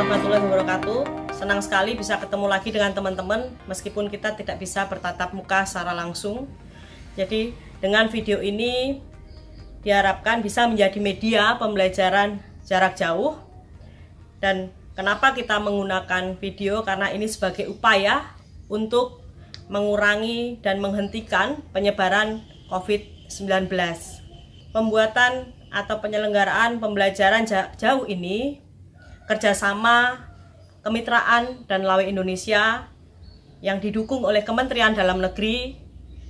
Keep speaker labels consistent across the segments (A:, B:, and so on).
A: warahmatullahi wabarakatuh. Senang sekali bisa ketemu lagi dengan teman-teman meskipun kita tidak bisa bertatap muka secara langsung. Jadi dengan video ini diharapkan bisa menjadi media pembelajaran jarak jauh. Dan kenapa kita menggunakan video? Karena ini sebagai upaya untuk mengurangi dan menghentikan penyebaran COVID-19. Pembuatan atau penyelenggaraan pembelajaran jauh ini kerjasama kemitraan dan Lawe Indonesia yang didukung oleh Kementerian Dalam Negeri,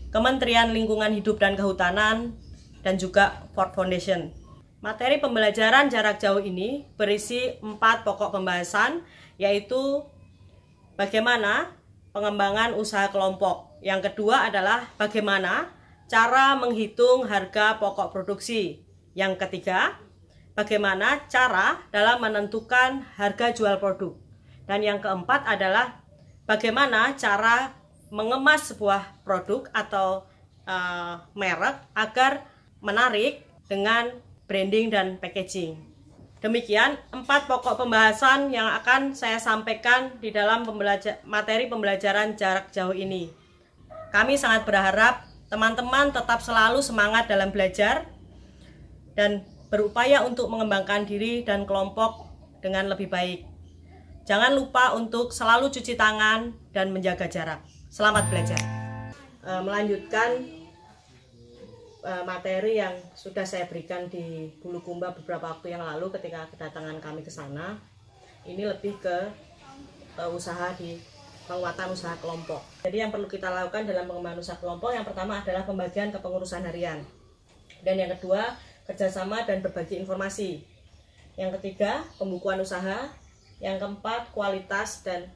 A: Kementerian Lingkungan Hidup dan Kehutanan, dan juga Ford Foundation. Materi pembelajaran jarak jauh ini berisi 4 pokok pembahasan, yaitu bagaimana pengembangan usaha kelompok. Yang kedua adalah bagaimana cara menghitung harga pokok produksi. Yang ketiga, bagaimana cara dalam menentukan harga jual produk. Dan yang keempat adalah bagaimana cara mengemas sebuah produk atau merek agar menarik dengan branding dan packaging. Demikian 4 pokok pembahasan yang akan saya sampaikan di dalam materi pembelajaran jarak jauh ini. Kami sangat berharap teman-teman tetap selalu semangat dalam belajar dan berupaya untuk mengembangkan diri dan kelompok dengan lebih baik. Jangan lupa untuk selalu cuci tangan dan menjaga jarak. Selamat belajar. Melanjutkan materi yang sudah saya berikan di Bulukumba beberapa waktu yang lalu ketika kedatangan kami ke sana. Ini lebih ke usaha di penguatan usaha kelompok. Jadi yang perlu kita lakukan dalam pengembangan usaha kelompok, yang pertama adalah pembagian kepengurusan harian. Dan yang kedua, kerjasama dan berbagi informasi. Yang ketiga, pembukuan usaha. Yang keempat, kualitas dan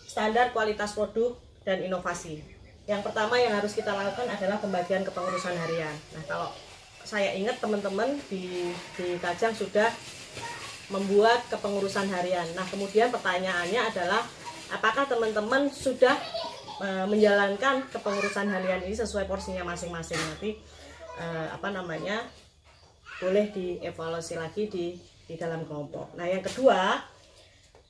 A: standar kualitas produk dan inovasi. Yang pertama yang harus kita lakukan adalah pembagian kepengurusan harian. Nah, kalau saya ingat teman-teman di Kajang sudah membuat kepengurusan harian. Nah, kemudian pertanyaannya adalah apakah teman-teman sudah menjalankan kepengurusan harian ini sesuai porsinya masing-masing? Nanti boleh dievaluasi lagi di dalam kelompok. Nah, yang kedua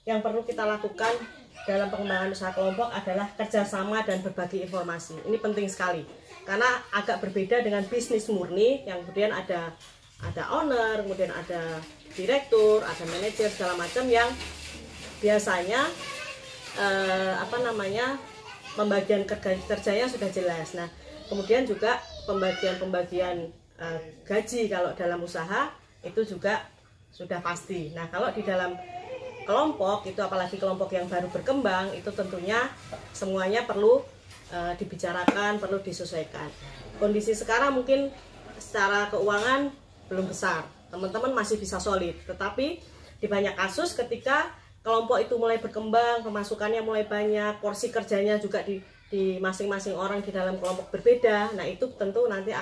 A: yang perlu kita lakukan dalam pengembangan usaha kelompok adalah kerjasama dan berbagi informasi. Ini penting sekali karena agak berbeda dengan bisnis murni yang kemudian ada owner, kemudian ada direktur, ada manajer segala macam yang biasanya pembagian kerjanya sudah jelas. Nah, kemudian juga pembagian gaji kalau dalam usaha itu juga sudah pasti. Nah, kalau di dalam kelompok itu, apalagi kelompok yang baru berkembang, itu tentunya semuanya perlu dibicarakan, perlu disesuaikan. Kondisi sekarang mungkin secara keuangan belum besar, teman-teman masih bisa solid, tetapi di banyak kasus ketika kelompok itu mulai berkembang, pemasukannya mulai banyak, porsi kerjanya juga di masing-masing orang di dalam kelompok berbeda. Nah, itu tentu nanti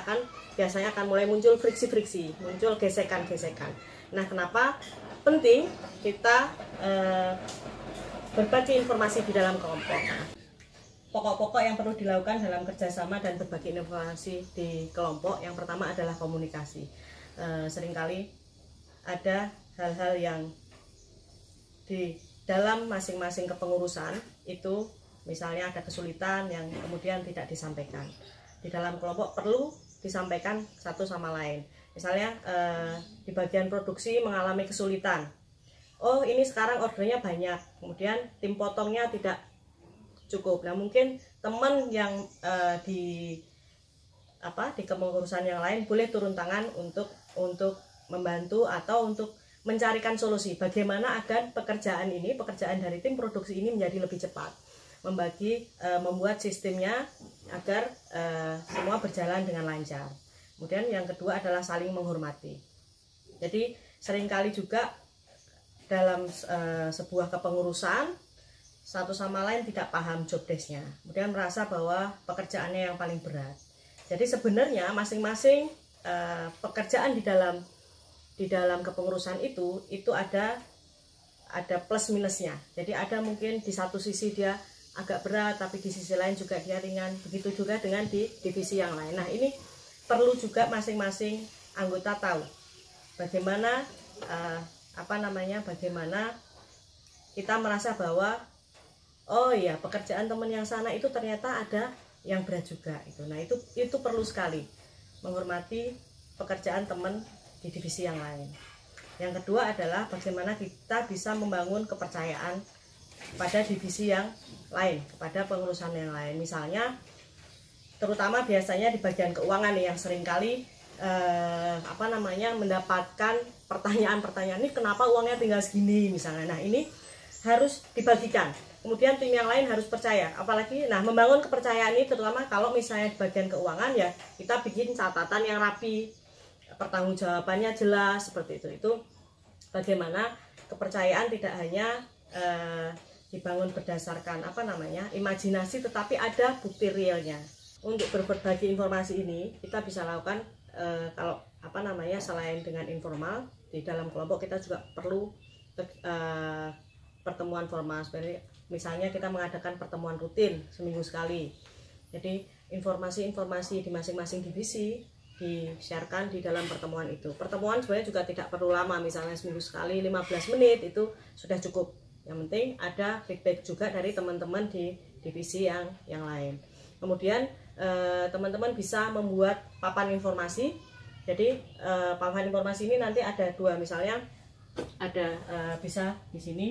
A: biasanya akan mulai muncul friksi-friksi, muncul gesekan-gesekan. Nah, kenapa penting kita berbagi informasi di dalam kelompok? Pokok-pokok yang perlu dilakukan dalam kerjasama dan berbagi informasi di kelompok, yang pertama adalah komunikasi. Seringkali ada hal-hal yang di dalam masing-masing kepengurusan itu, misalnya ada kesulitan yang kemudian tidak disampaikan. Di dalam kelompok perlu disampaikan satu sama lain. Misalnya di bagian produksi mengalami kesulitan. Oh, ini sekarang ordernya banyak, kemudian tim potongnya tidak cukup. Nah, mungkin teman yang di kepengurusan yang lain boleh turun tangan untuk membantu atau untuk mencarikan solusi. Bagaimana agar pekerjaan dari tim produksi ini menjadi lebih cepat. Membuat sistemnya agar semua berjalan dengan lancar. Kemudian yang kedua adalah saling menghormati. Jadi seringkali juga dalam sebuah kepengurusan satu sama lain tidak paham job desk-nya, kemudian merasa bahwa pekerjaannya yang paling berat. Jadi sebenarnya masing-masing pekerjaan di dalam kepengurusan itu ada plus minusnya. Jadi ada mungkin di satu sisi dia agak berat, tapi di sisi lain juga dia ringan. Begitu juga dengan di divisi yang lain. Nah, ini perlu juga masing-masing anggota tahu bagaimana bagaimana kita merasa bahwa oh ya, pekerjaan teman yang sana itu ternyata ada yang berat juga itu. Nah, itu perlu sekali menghormati pekerjaan teman di divisi yang lain. Yang kedua adalah bagaimana kita bisa membangun kepercayaan pada divisi yang lain, kepada pengurusan yang lain. Misalnya, terutama biasanya di bagian keuangan nih, yang seringkali mendapatkan pertanyaan-pertanyaan, ini kenapa uangnya tinggal segini misalnya. Nah, ini harus dibagikan. Kemudian tim yang lain harus percaya. Apalagi, membangun kepercayaan ini terutama kalau misalnya di bagian keuangan ya, kita bikin catatan yang rapi, pertanggungjawabannya jelas seperti itu. Itu bagaimana kepercayaan tidak hanya dibangun berdasarkan imajinasi, tetapi ada bukti realnya. Untuk berbagi informasi ini kita bisa lakukan selain dengan informal di dalam kelompok, kita juga perlu pertemuan formal. Misalnya kita mengadakan pertemuan rutin seminggu sekali. Jadi informasi-informasi di masing-masing divisi di-sharekan di dalam pertemuan itu. Pertemuan sebenarnya juga tidak perlu lama, misalnya seminggu sekali 15 menit itu sudah cukup. Yang penting ada feedback juga dari teman-teman di divisi yang lain. Kemudian teman-teman bisa membuat papan informasi. Jadi papan informasi ini nanti ada dua, misalnya ada bisa di sini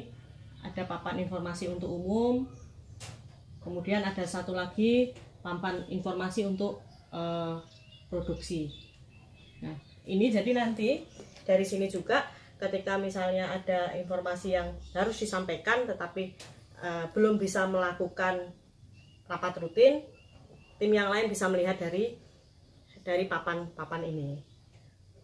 A: ada papan informasi untuk umum, kemudian ada satu lagi papan informasi untuk produksi. Nah, ini jadi nanti dari sini juga ketika misalnya ada informasi yang harus disampaikan tetapi belum bisa melakukan rapat rutin, tim yang lain bisa melihat dari papan-papan ini.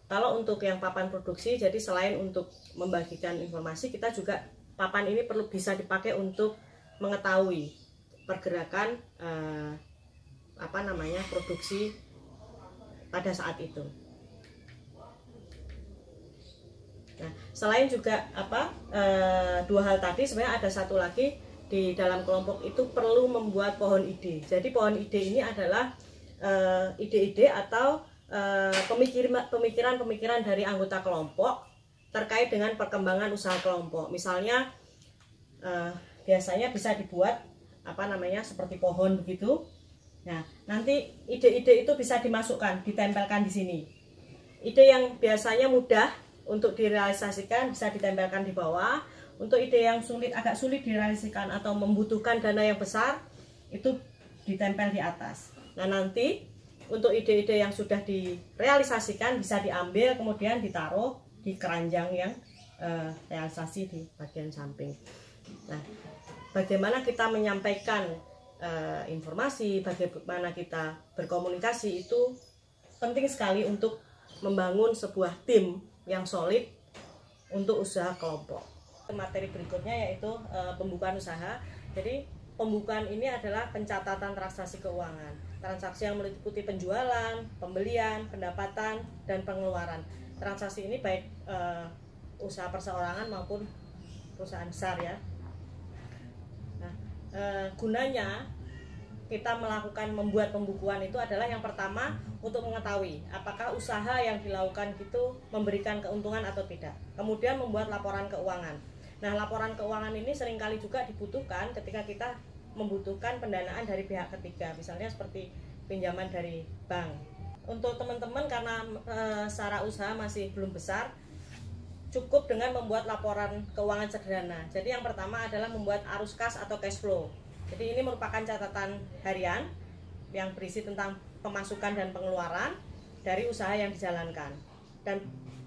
A: Kalau untuk yang papan produksi, jadi selain untuk membagikan informasi, kita juga papan ini bisa dipakai untuk mengetahui pergerakan produksi pada saat itu. Nah, selain juga dua hal tadi, sebenarnya ada satu lagi di dalam kelompok itu perlu membuat pohon ide. Jadi pohon ide ini adalah ide-ide atau pemikiran-pemikiran dari anggota kelompok terkait dengan perkembangan usaha kelompok. Misalnya biasanya bisa dibuat seperti pohon begitu. Nah, nanti ide-ide itu bisa dimasukkan, ditempelkan di sini. Ide yang biasanya mudah untuk direalisasikan bisa ditempelkan di bawah. Untuk ide yang agak sulit direalisasikan atau membutuhkan dana yang besar, itu ditempel di atas. Nah, nanti untuk ide-ide yang sudah direalisasikan bisa diambil kemudian ditaruh di keranjang yang realisasi di bagian samping. Nah, bagaimana kita menyampaikan informasi, bagaimana kita berkomunikasi, itu penting sekali untuk membangun sebuah tim yang solid untuk usaha kelompok. Materi berikutnya yaitu pembukaan usaha. Jadi pembukaan ini adalah pencatatan transaksi keuangan, transaksi yang meliputi penjualan, pembelian, pendapatan, dan pengeluaran. Transaksi ini baik usaha perseorangan maupun perusahaan besar ya. Nah, gunanya kita membuat pembukuan itu adalah yang pertama untuk mengetahui apakah usaha yang dilakukan itu memberikan keuntungan atau tidak. Kemudian membuat laporan keuangan. Nah, laporan keuangan ini seringkali juga dibutuhkan ketika kita membutuhkan pendanaan dari pihak ketiga, misalnya seperti pinjaman dari bank. Untuk teman-teman karena secara usaha masih belum besar, cukup dengan membuat laporan keuangan sederhana. Jadi yang pertama adalah membuat arus kas atau cash flow. Jadi ini merupakan catatan harian yang berisi tentang pemasukan dan pengeluaran dari usaha yang dijalankan. Dan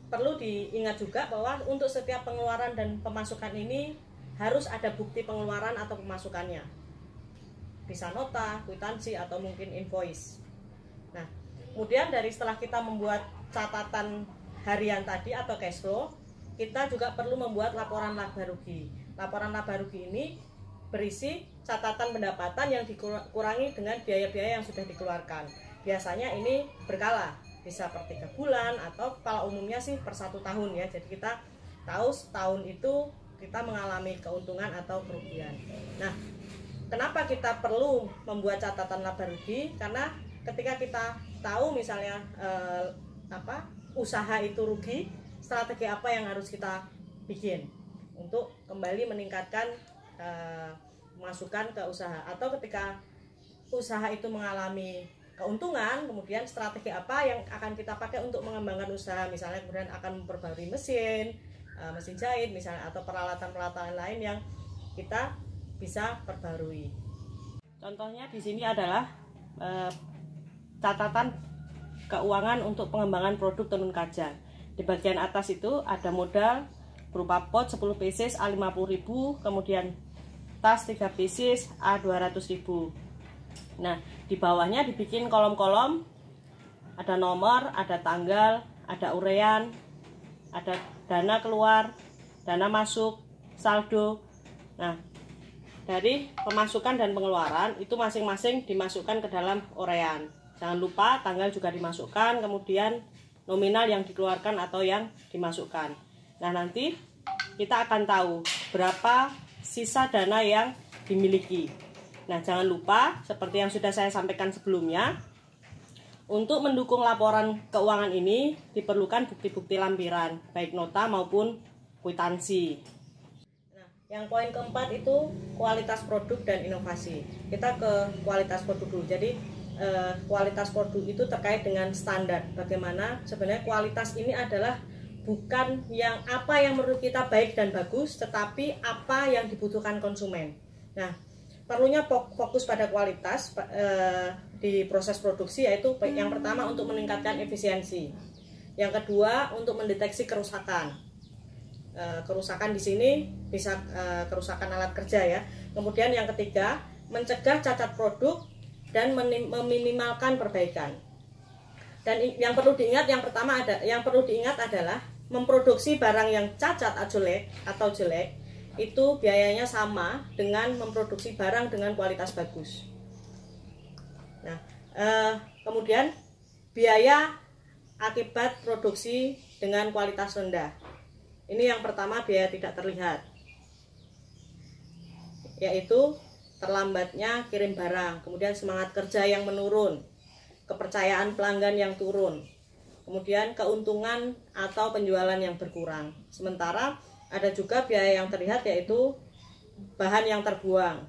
A: perlu diingat juga bahwa untuk setiap pengeluaran dan pemasukan ini harus ada bukti pengeluaran atau pemasukannya. Bisa nota, kwitansi, atau mungkin invoice. Nah, kemudian setelah kita membuat catatan harian tadi atau cash flow, kita juga perlu membuat laporan laba rugi. Laporan laba rugi ini berisi catatan pendapatan yang dikurangi dengan biaya-biaya yang sudah dikeluarkan. Biasanya ini berkala, bisa per 3 bulan atau kalau umumnya sih per 1 tahun ya. Jadi kita tahu setahun itu kita mengalami keuntungan atau kerugian. Nah, kenapa kita perlu membuat catatan laba rugi? Karena ketika kita tahu misalnya usaha itu rugi, strategi apa yang harus kita bikin untuk kembali meningkatkan masukan ke usaha, atau ketika usaha itu mengalami keuntungan, kemudian strategi apa yang akan kita pakai untuk mengembangkan usaha, misalnya kemudian akan memperbarui mesin jahit misalnya, atau peralatan-peralatan lain yang kita bisa perbarui. Contohnya di sini adalah catatan keuangan untuk pengembangan produk tenun kajang. Di bagian atas itu ada modal berupa pot 10 pieces A50.000, kemudian tas 3 pieces A200.000. Nah, di bawahnya dibikin kolom-kolom, ada nomor, ada tanggal, ada urean, ada dana keluar, dana masuk, saldo. Nah, dari pemasukan dan pengeluaran itu masing-masing dimasukkan ke dalam urean. Jangan lupa tanggal juga dimasukkan, kemudian nominal yang dikeluarkan atau yang dimasukkan. Nah, nanti kita akan tahu berapa sisa dana yang dimiliki. Nah, jangan lupa seperti yang sudah saya sampaikan sebelumnya, untuk mendukung laporan keuangan ini diperlukan bukti-bukti lampiran, baik nota maupun kwitansi. Nah, yang poin keempat itu kualitas produk dan inovasi. Kita ke kualitas produk dulu. Jadi kualitas produk itu terkait dengan standar. Bagaimana sebenarnya kualitas ini adalah bukan apa yang menurut kita baik dan bagus, tetapi apa yang dibutuhkan konsumen. Nah, perlunya fokus pada kualitas di proses produksi, yaitu yang pertama untuk meningkatkan efisiensi, yang kedua untuk mendeteksi kerusakan. Kerusakan di sini bisa kerusakan alat kerja ya. Kemudian yang ketiga, mencegah cacat produk dan meminimalkan perbaikan. Dan yang perlu diingat adalah memproduksi barang yang cacat atau jelek itu biayanya sama dengan memproduksi barang dengan kualitas bagus. Nah, kemudian biaya akibat produksi dengan kualitas rendah. Ini yang pertama, biaya tidak terlihat, yaitu terlambatnya kirim barang, kemudian semangat kerja yang menurun, kepercayaan pelanggan yang turun, kemudian keuntungan atau penjualan yang berkurang. Sementara ada juga biaya yang terlihat, yaitu bahan yang terbuang,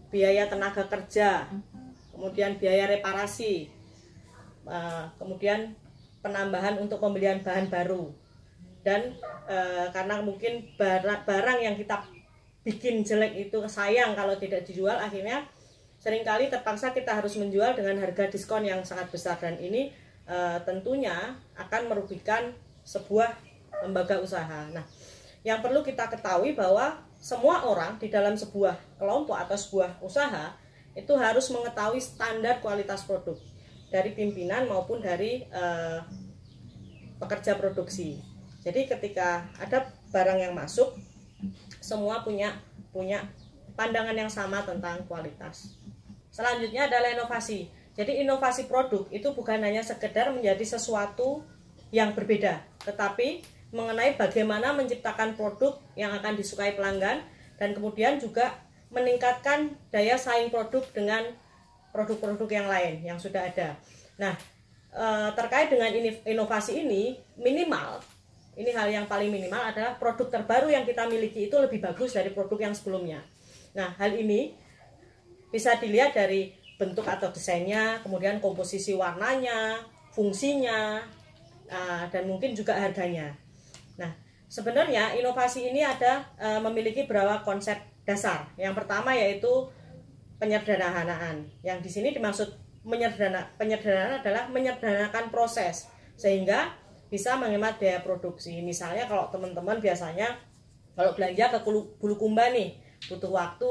A: biaya tenaga kerja, kemudian biaya reparasi, kemudian penambahan untuk pembelian bahan baru. Dan karena mungkin barang yang kita bikin jelek itu sayang kalau tidak dijual, akhirnya seringkali terpaksa kita harus menjual dengan harga diskon yang sangat besar, dan ini tentunya akan merugikan sebuah lembaga usaha. Nah, yang perlu kita ketahui bahwa semua orang di dalam sebuah kelompok atau sebuah usaha itu harus mengetahui standar kualitas produk dari pimpinan maupun dari pekerja produksi. Jadi ketika ada barang yang masuk, semua punya pandangan yang sama tentang kualitas. Selanjutnya adalah inovasi. Jadi inovasi produk itu bukan hanya sekedar menjadi sesuatu yang berbeda, tetapi mengenai bagaimana menciptakan produk yang akan disukai pelanggan, dan kemudian juga meningkatkan daya saing produk dengan produk-produk yang lain yang sudah ada. Nah, terkait dengan inovasi ini, ini hal yang paling minimal adalah produk terbaru yang kita miliki itu lebih bagus dari produk yang sebelumnya. Nah, hal ini bisa dilihat dari bentuk atau desainnya, kemudian komposisi warnanya, fungsinya, dan mungkin juga harganya. Nah, sebenarnya inovasi ini memiliki beberapa konsep dasar. Yang pertama yaitu penyederhanaan. Yang di sini dimaksud penyederhanaan adalah menyederhanakan proses sehingga bisa menghemat biaya produksi. Misalnya kalau teman-teman biasanya kalau belanja ke Bulukumba nih butuh waktu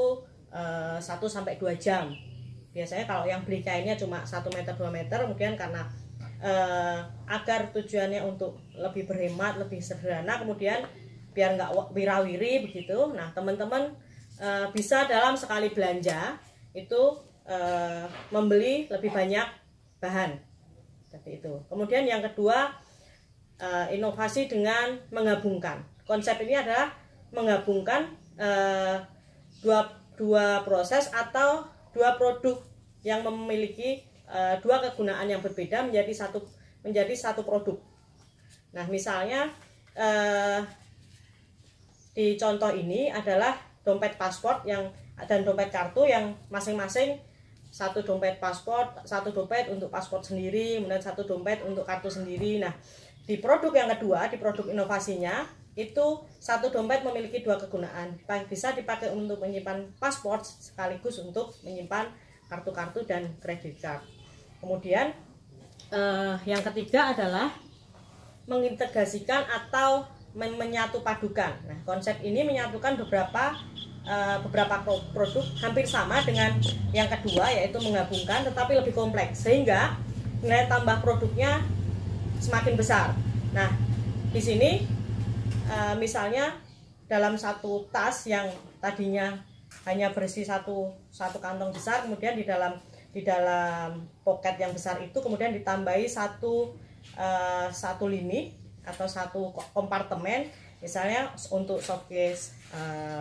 A: 1-2 jam. Biasanya kalau yang beli kainnya cuma 1 meter 2 meter, kemudian karena agar tujuannya untuk lebih berhemat, lebih sederhana, kemudian biar nggak wirawiri begitu. Nah, teman-teman bisa dalam sekali belanja itu membeli lebih banyak bahan seperti itu. Kemudian yang kedua, inovasi dengan menggabungkan. Konsep ini adalah menggabungkan dua proses atau dua produk yang memiliki dua kegunaan yang berbeda menjadi satu produk. Nah, misalnya di contoh ini adalah dompet paspor dan dompet kartu yang masing-masing satu dompet paspor, satu dompet untuk paspor sendiri, kemudian satu dompet untuk kartu sendiri. Nah, di produk yang kedua, di produk inovasinya, itu satu dompet memiliki dua kegunaan. Bisa dipakai untuk menyimpan paspor sekaligus untuk menyimpan kartu-kartu dan kredit card. Kemudian yang ketiga adalah mengintegrasikan atau menyatu padukan. Nah, konsep ini menyatukan beberapa produk hampir sama dengan yang kedua, yaitu menggabungkan tetapi lebih kompleks sehingga nilai tambah produknya semakin besar. Nah, di sini misalnya dalam satu tas yang tadinya hanya berisi satu kantong besar, kemudian di dalam poket yang besar itu kemudian ditambahi satu lini atau satu kompartemen, misalnya untuk showcase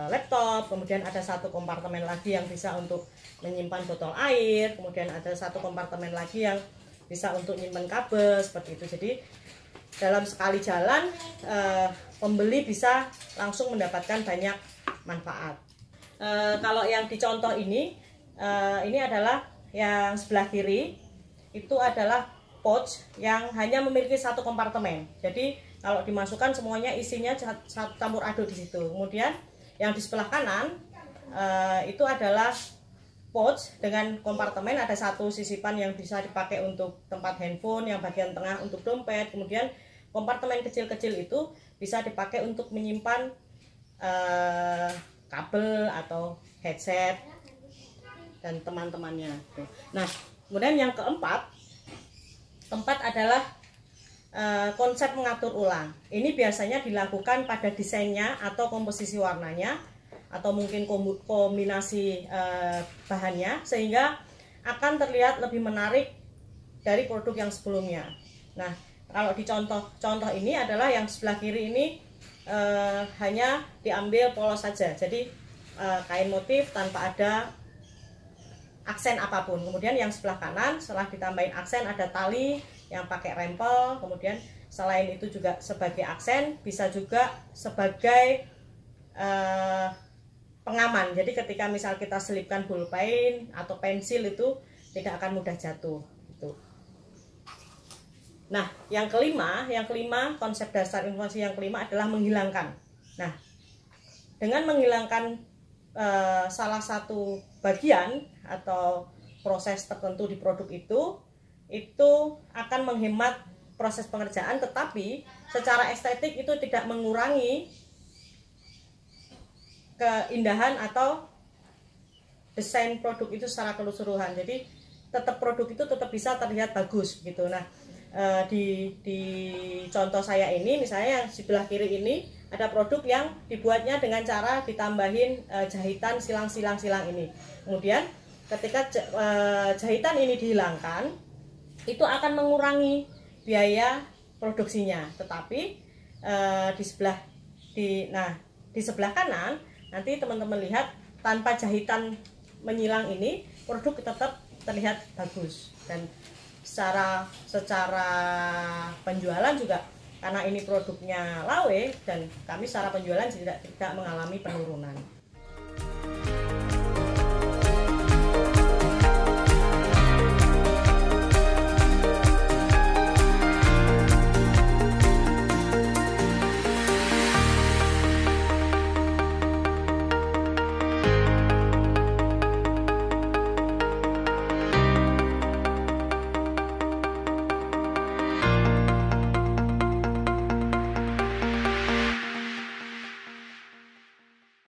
A: laptop, kemudian ada satu kompartemen lagi yang bisa untuk menyimpan botol air, kemudian ada satu kompartemen lagi yang bisa untuk menyimpan kabel, seperti itu. Jadi dalam sekali jalan pembeli bisa langsung mendapatkan banyak manfaat. Kalau yang dicontoh ini adalah yang sebelah kiri, itu adalah pouch yang hanya memiliki satu kompartemen. Jadi kalau dimasukkan semuanya isinya campur aduk di situ. Kemudian yang di sebelah kanan itu adalah pouch dengan kompartemen, ada satu sisipan yang bisa dipakai untuk tempat handphone, yang bagian tengah untuk dompet. Kemudian kompartemen kecil-kecil itu bisa dipakai untuk menyimpan kabel atau headset dan teman-temannya. Nah, kemudian yang keempat adalah konsep mengatur ulang. Ini biasanya dilakukan pada desainnya atau komposisi warnanya atau mungkin kombinasi bahannya, sehingga akan terlihat lebih menarik dari produk yang sebelumnya. Nah, kalau di contoh ini adalah yang sebelah kiri ini hanya diambil polos saja, jadi kain motif tanpa ada aksen apapun. Kemudian yang sebelah kanan setelah ditambahin aksen ada tali yang pakai rempel. Kemudian selain itu juga sebagai aksen, bisa juga sebagai pengaman. Jadi ketika misal kita selipkan bolpen atau pensil itu tidak akan mudah jatuh gitu. Nah, yang kelima konsep dasar inovasi yang kelima adalah menghilangkan. Nah, dengan menghilangkan salah satu bagian atau proses tertentu di produk itu akan menghemat proses pengerjaan, tetapi secara estetik itu tidak mengurangi keindahan atau desain produk itu secara keseluruhan. Jadi tetap produk itu tetap bisa terlihat bagus gitu. Nah, di contoh saya ini misalnya yang sebelah kiri ini ada produk yang dibuatnya dengan cara ditambahin jahitan silang ini. Kemudian ketika jahitan ini dihilangkan, itu akan mengurangi biaya produksinya. Tetapi di sebelah kanan nanti teman-teman lihat tanpa jahitan menyilang ini produk tetap terlihat bagus, dan secara penjualan juga karena ini produknya Lawe dan kami secara penjualan tidak mengalami penurunan.